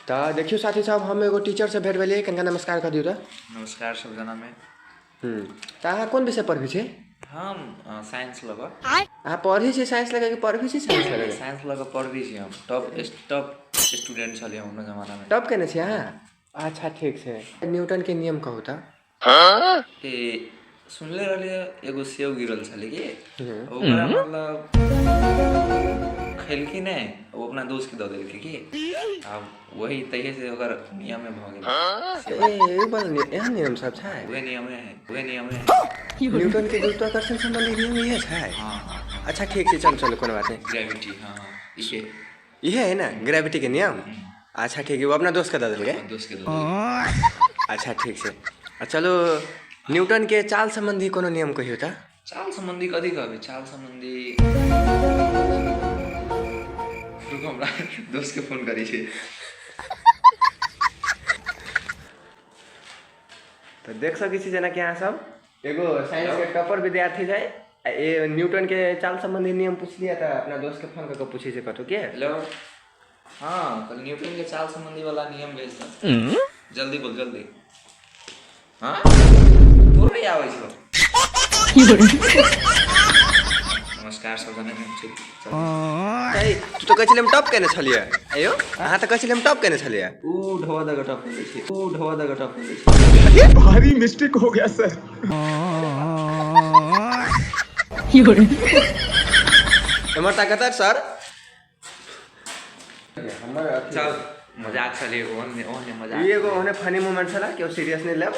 तो देखियो साथी साहब हम एगो टीचर से भेट भेलिए कनिका नमस्कार कर दियो तो। नमस्कार सब जना में। तो अहाँ कोन विषय पढ़बी छे? हम साइंस लग अहाँ पढ़ी छे साइंस लगे कि पढ़बी छे साइंस लगे? साइंस लग पढ़बी छी हम। टॉप स्टूडेंट छलिए हम जमाना में। टॉप केने छे अहाँ? अच्छा ठीक छे। न्यूटन के नियम कहू त। ए सुनले रहलिए एगो सेव गिरल छले के ओकरा मतलब खेलकी ने वो अपना दोस्त के दे देलके की अब वही तहिए से ओकर नियम में भ गेल। ए बल एहन नियम सब छै? वही नियम है न्यूटन के गुरुत्वाकर्षण संबंधी नियम ये छै? हां। अच्छा ठीक छे, चलो कोनो बात नहीं। ग्रेविटी हां ये है ना ग्रेविटी के नियम। अच्छा ठीक है, वो अपना दोस्त के दे देलके। दोस्त के दे। अच्छा ठीक छे। चलो न्यूटन के चाल संबंधी कोनो नियम कहियो त। चाल संबंधी कथी कहबे? चाल संबंधी रुको हमरा दोस्त के फोन करी छे। तो देख सकै छी जेना कि अहाँ सब एगो साइंस के टॉपर विद्यार्थी जाय ए न्यूटन के चाल संबंधी नियम पूछ लिया त अपना दोस्त के फोन करके पूछे छे कतो के। हेलो हां कल न्यूटन के चाल संबंधी वाला नियम भेज द। जल्दी बोल जल्दी। हां तोर नहीं आवे छो। नमस्कार सब जने में ए तू तो कहले हम टॉप केने छलिए। आयो अहाँ त कहले हम टॉप केने छलिए। ओ ढवा द टॉप केने छी। ओ ढवा द टॉप केने छी। भारी मिस्टेक हो गया सर। हमर ताकत सर चल मजाक चले ओने मजाक। ये एगो ओने फनी मोमेंट छला कि सीरियस नहीं लेब।